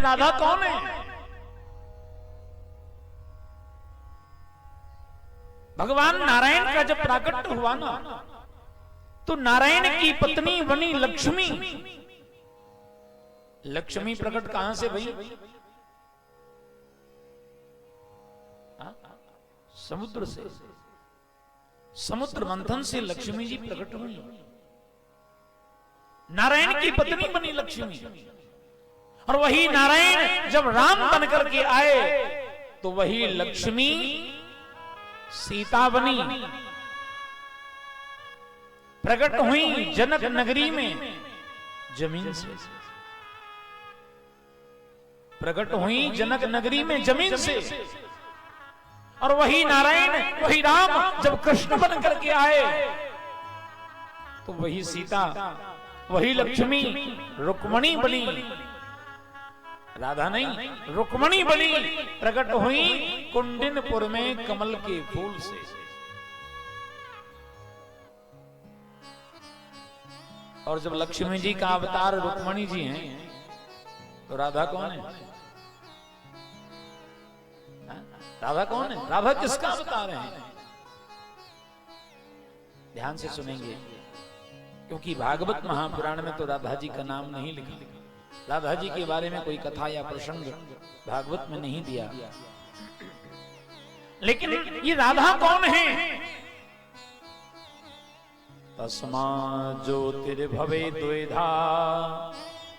राधा कौन है? भगवान नारायण का जब प्राकट्य हुआ ना, तो नारायण की पत्नी बनी लक्ष्मी। लक्ष्मी प्रकट कहां से भई? समुद्र से। समुद्र मंथन से लक्ष्मी जी प्रकट हुई। नारायण की पत्नी बनी लक्ष्मी। और वही नारायण जब राम बनकर के आए तो वही लक्ष्मी सीता बनी, प्रकट हुई जनक नगरी में जमीन से। प्रकट हुई जनक नगरी में जमीन से। और वही नारायण, वही राम जब कृष्ण बन करके आए तो वही सीता, वही लक्ष्मी रुक्मणी बनी। राधा नहीं, रुक्मणी बनी, प्रकट हुई कुंडिनपुर में कमल के फूल से। और जब लक्ष्मी जी का अवतार रुक्मणी जी हैं तो राधा कौन है? राधा कौन है? राधा किसका अवतार है? ध्यान से सुनेंगे, क्योंकि भागवत महापुराण में तो राधा जी का नाम नहीं लिखा। राधा जी के बारे में कोई कथा या प्रसंग भागवत में नहीं दिया। लेकिन ये राधा कौन है? तस्मा ज्योतिर्भवे द्वेधा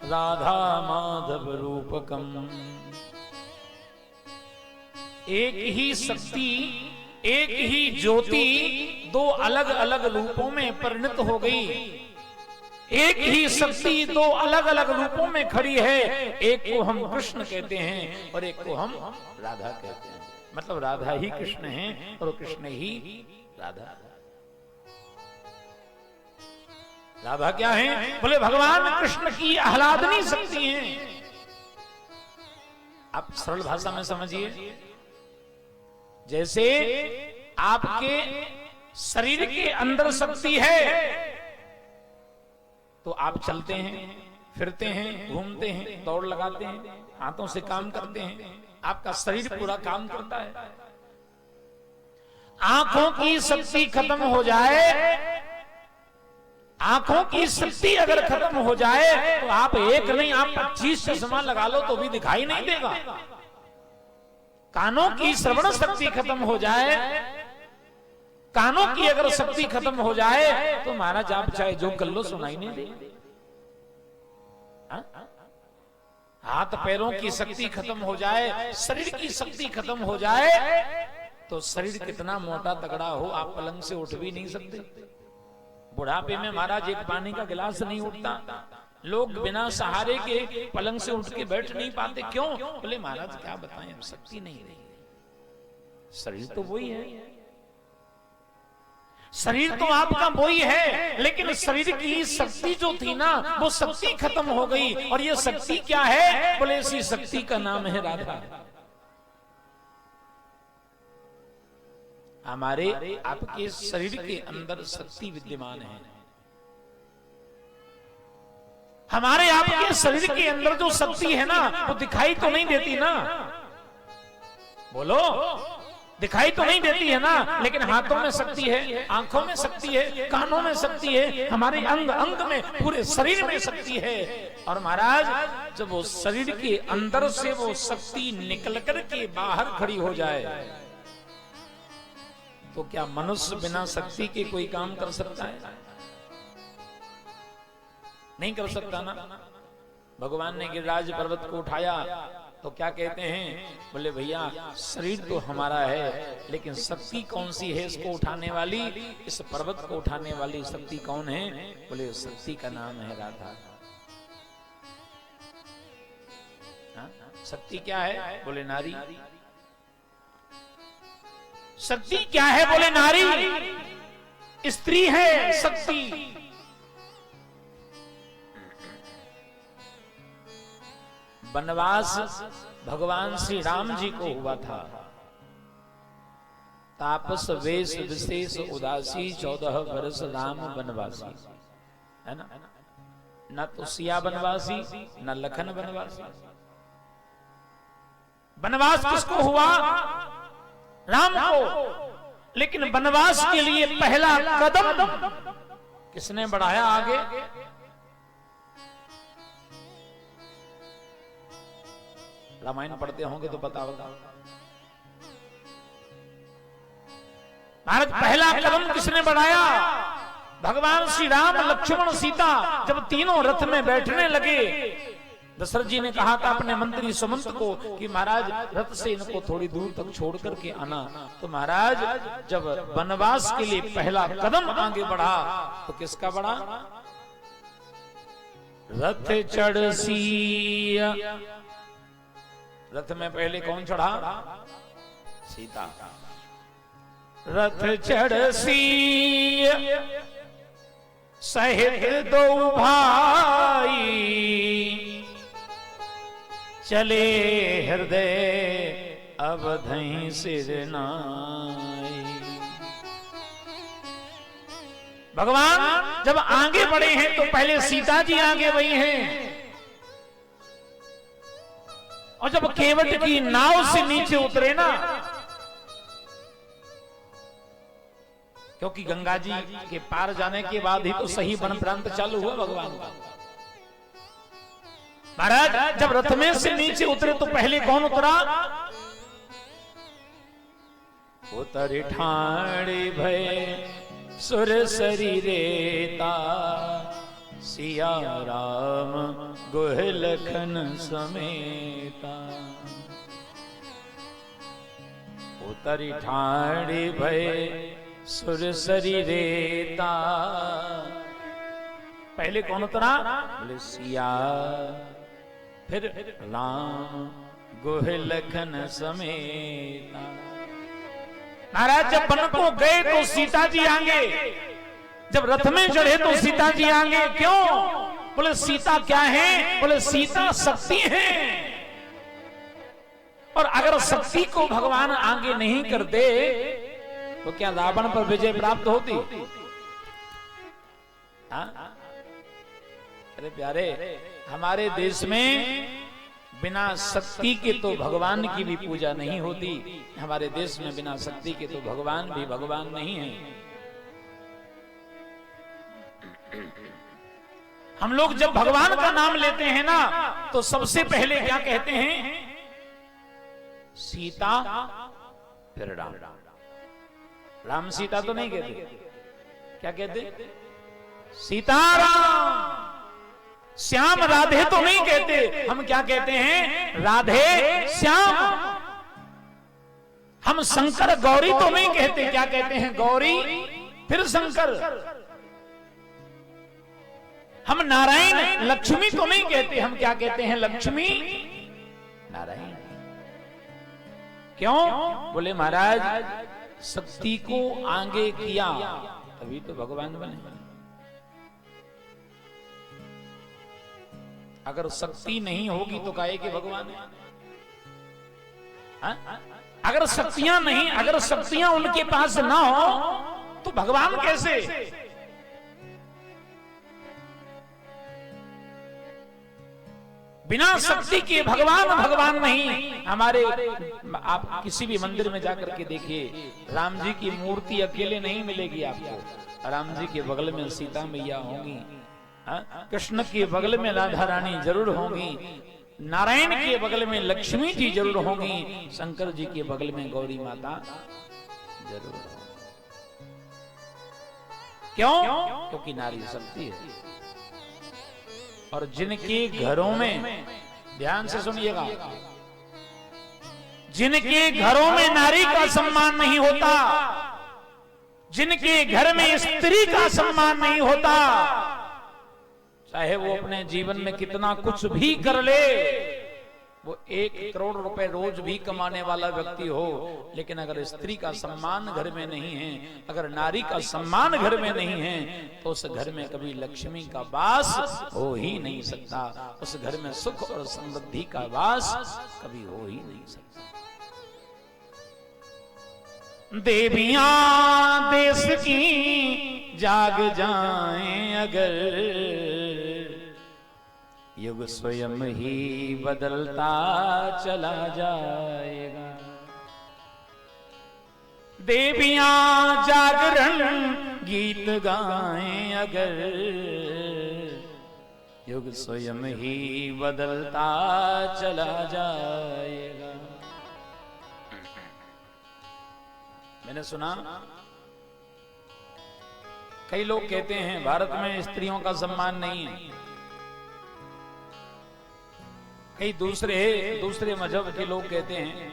राधा माधव रूपकम। एक ही शक्ति, एक ही ज्योति दो अलग अलग रूपों में परिणत हो गई। एक ही शक्ति दो अलग अलग रूपों में खड़ी है। एक को हम कृष्ण कहते हैं और एक को हम राधा कहते हैं। मतलब राधा ही कृष्ण है और कृष्ण ही राधा। राधा क्या है? बोले भगवान कृष्ण की आह्लादनी शक्ति है। आप सरल भाषा में समझिए, जैसे आपके शरीर के अंदर शक्ति है तो आप चलते हैं, फिरते हैं, घूमते हैं, दौड़ लगाते हैं, हाथों से काम करते हैं, आपका शरीर पूरा काम करता है। आंखों की शक्ति खत्म हो जाए, आंखों की शक्ति अगर खत्म हो जाए तो आप एक नहीं, आप 25 चश्मा लगा लो तो भी दिखाई नहीं देगा। कानों की श्रवण शक्ति खत्म हो जाए, कानों की अगर शक्ति खत्म हो जाए तो महाराज आप चाहे जो कर लो सुनाई नहीं दे। हाथ पैरों की शक्ति खत्म हो जाए, शरीर की शक्ति खत्म हो जाए तो शरीर कितना मोटा तगड़ा हो, आप पलंग से उठ भी नहीं सकते। बुढ़ापे में महाराज एक पानी का गिलास नहीं उठता। लोग बिना सहारे के पलंग से उठ के बैठ नहीं पाते। क्यों? बोले महाराज क्या बताएं, अब शक्ति नहीं रही। शरीर तो वही है, शरीर तो आपका वही है, लेकिन शरीर की शक्ति जो थी ना, वो शक्ति खत्म हो गई। और ये शक्ति क्या है? बोले इसी शक्ति का नाम है राधा। हमारे आपके शरीर के अंदर शक्ति विद्यमान है। हमारे आपके शरीर के अंदर जो शक्ति है ना, वो दिखाई तो नहीं देती ना। बोलो, दिखाई तो नहीं देती है ना, लेकिन हाथों में शक्ति है, आंखों में शक्ति है, कानों में शक्ति है, हमारे अंग अंग में, पूरे शरीर में शक्ति है। और महाराज जब वो शरीर के अंदर से वो शक्ति निकल कर के बाहर खड़ी हो जाए तो क्या मनुष्य बिना शक्ति के कोई काम कर सकता है? नहीं कर सकता ना। भगवान ने गिरिराज पर्वत को उठाया तो क्या कहते हैं? बोले भैया शरीर तो हमारा है, लेकिन शक्ति कौन सी है इसको उठाने वाली? इस पर्वत को उठाने वाली शक्ति कौन है? बोले शक्ति का नाम है राधा। शक्ति क्या है? बोले नारी। शक्ति क्या है? बोले नारी। स्त्री है शक्ति। वनवास भगवान श्री राम जी को हुआ था। तापस वेश विशेष उदासी 14 वर्ष राम वनवासी, है ना। न तो सिया वनवासी, न लखन वनवासी। वनवास किसको हुआ? राम को। लेकिन वनवास के लिए पहला कदम किसने बढ़ाया आगे? रामायण पढ़ते होंगे तो पता होगा। महाराज पहला कदम किसने बढ़ाया? भगवान श्री राम, लक्ष्मण, सीता जब तीनों रथ में बैठने लगे, दशरथ जी ने कहा था अपने मंत्री सुमंत को कि महाराज रथ से इनको थोड़ी दूर तक छोड़ करके आना। तो महाराज जब वनवास के लिए पहला कदम आगे बढ़ा तो किसका बढ़ा? रथ चढ़ सिया। रथ में पहले कौन चढ़ा? सीता। रथ चढ़ सिया सहित दो भाई, चले हृदय अवधि सिर नाई। भगवान जब आगे बढ़े हैं तो पहले सीता जी आगे बढ़ी हैं, और जब केवट की नाव से नीचे उतरे ना, क्योंकि गंगा जी के पार जाने के बाद ही तो सही वन प्रांत चालू हुआ भगवान का। महाराज जब रथ में से नीचे उतरे तो पहले कौन उतरा? उतरी ठाणे भय सुर शरीरेता, सिया राम गुहलखन समेता। उतरी ठाणे भय सुर शरीरेता। पहले कौन उतरा? बोले सिया, फिर राम गुहलखन समेता। महाराज जब वन को गए तो सीता जी आगे, जब रथ में चढ़े तो सीता जी आगे। क्यों? बोले सीता क्या है? बोले सीता शक्ति है, और अगर शक्ति को भगवान आगे नहीं करते तो क्या रावण पर विजय प्राप्त होती? अरे प्यारे, हमारे देश में बिना शक्ति के तो भगवान की भी पूजा नहीं होती। हमारे देश में बिना शक्ति के तो भगवान भी भगवान नहीं है। हम लोग जब भगवान का नाम लेते हैं ना तो सबसे पहले क्या कहते हैं? सीता, फिर राम। राम सीता तो नहीं कहते, क्या कहते? सीताराम। श्याम राधे तो नहीं कहते, हम क्या कहते हैं? राधे श्याम। हम शंकर गौरी तो नहीं कहते, क्या कहते हैं? गौरी फिर शंकर। हम नारायण लक्ष्मी तो नहीं कहते, हम क्या कहते हैं? लक्ष्मी नारायण। क्यों? बोले महाराज शक्ति को आगे किया तभी तो भगवान बने। अगर शक्ति नहीं होगी तो काहे के भगवान है? अगर शक्तियां नहीं, अगर शक्तियां उनके पास ना हो तो भगवान कैसे? बिना शक्ति के भगवान भगवान नहीं। हमारे आप किसी भी मंदिर में जाकर के देखिए, राम जी की मूर्ति अकेले नहीं मिलेगी आपको। राम जी के बगल में सीता मैया होंगी, कृष्ण के बगल में राधा रानी जरूर होंगी, नारायण के बगल में लक्ष्मी जी जरूर होंगी, शंकर जी के बगल में गौरी माता जरूर होंगी। क्यों? क्योंकि नारी शक्ति है। और जिनके घरों में, ध्यान से सुनिएगा, जिनके घरों में नारी का सम्मान नहीं होता, जिनके घर में स्त्री का सम्मान नहीं होता, चाहे वो अपने जीवन में कितना कुछ भी कर ले, वो 1 करोड़ रुपए रोज भी कमाने वाला व्यक्ति हो, लेकिन अगर स्त्री का सम्मान घर में नहीं है, अगर नारी का सम्मान घर में नहीं है, तो उस घर में कभी लक्ष्मी का वास हो ही नहीं सकता। उस घर में सुख और समृद्धि का वास कभी हो ही नहीं सकता। देवियां देश की जाग जाएं अगर, युग स्वयं ही बदलता चला जाएगा। देवियां जागरण गीत गाएं अगर, युग स्वयं ही बदलता चला जाएगा। मैंने सुना कई लोग कहते हैं भारत में स्त्रियों का सम्मान नहीं है। कई दूसरे मजहब के लोग कहते हैं,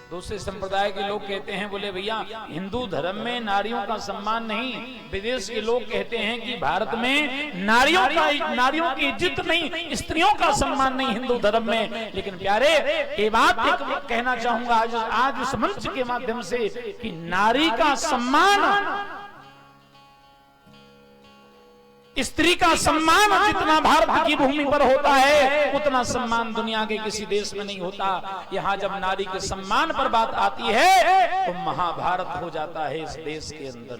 दूसरे संप्रदाय के लोग कहते हैं, बोले भैया हिंदू धर्म में नारियों का सम्मान नहीं। विदेश के लोग कहते हैं कि भारत में नारियों की इज्जत नहीं, स्त्रियों का सम्मान नहीं हिंदू धर्म में। लेकिन प्यारे, ये बात एक कहना चाहूंगा आज इस मंच के माध्यम से कि नारी का सम्मान, स्त्री का सम्मान जितना भारत की भूमि पर होता है उतना सम्मान दुनिया के किसी देश में नहीं होता। यहाँ जब नारी के सम्मान पर बात आती है तो महाभारत हो जाता है इस देश के अंदर।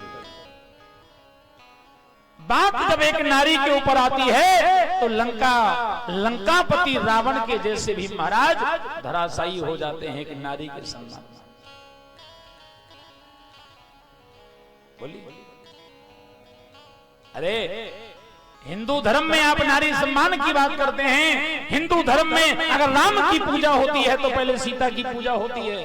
बात जब एक नारी के ऊपर आती है तो लंकापति रावण के जैसे भी महाराज धराशायी हो जाते हैं एक नारी के सम्मान। बोलिए, अरे हिंदू धर्म में आप नारी सम्मान की बात करते हैं। हिंदू धर्म में अगर राम की पूजा होती है तो पहले सीता की पूजा होती है।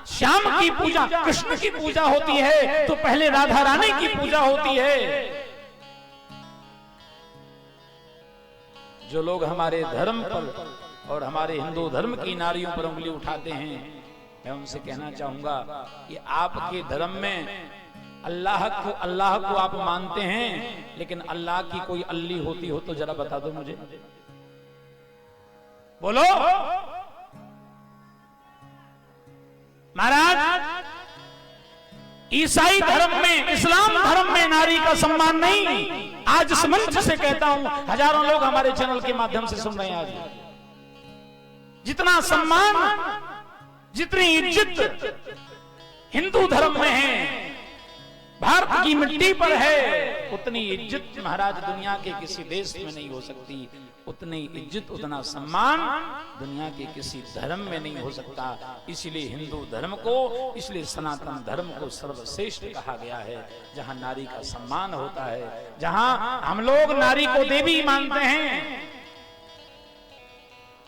श्याम की पूजा, कृष्ण की पूजा होती है तो पहले राधा रानी की पूजा होती है। जो लोग हमारे धर्म पर और हमारे हिंदू धर्म की नारियों पर उंगली उठाते हैं, मैं उनसे कहना चाहूंगा कि आपके धर्म में अल्लाह को आप मानते हैं, लेकिन अल्लाह की कोई अल्ली होती हो तो जरा बता दो मुझे। बोलो महाराज, ईसाई धर्म में, इस्लाम धर्म में नारी का सम्मान नहीं। आज इस मंच से कहता हूं, हजारों लोग हमारे चैनल के माध्यम से सुन रहे हैं। आज जितना सम्मान, जितनी इज्जत हिंदू धर्म में है, भारत की मिट्टी पर है, उतनी इज्जत महाराज दुनिया के किसी देश में नहीं हो सकती। उतनी इज्जत, उतना सम्मान दुनिया के किसी धर्म में नहीं हो सकता। इसलिए हिंदू धर्म को, इसलिए सनातन धर्म को सर्वश्रेष्ठ कहा गया है, जहां नारी का सम्मान होता है, जहां हम लोग नारी को देवी मानते हैं।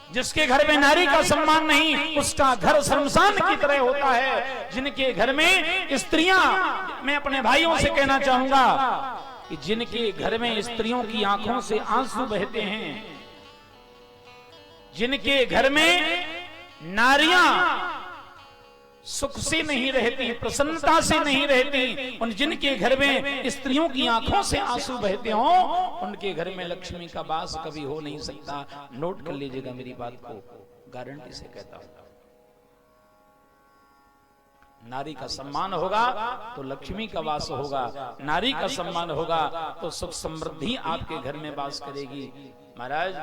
जिसके घर में नारी का सम्मान नहीं, उसका घर शमशान की तरह होता है। जिनके घर में स्त्रियां, मैं अपने भाइयों से कहना चाहूंगा कि जिनके घर में स्त्रियों की आंखों से आंसू बहते हैं, जिनके घर में नारियां सुख से नहीं रहती, प्रसन्नता से नहीं रहती, उन जिनके घर में स्त्रियों की आंखों से आंसू बहते हो, उनके घर में लक्ष्मी का वास कभी हो नहीं सकता। नोट कर लीजिएगा मेरी बात को, गारंटी से कहता हूं। नारी का सम्मान होगा तो लक्ष्मी का वास होगा, नारी का सम्मान होगा तो सुख समृद्धि आपके घर में वास करेगी। महाराज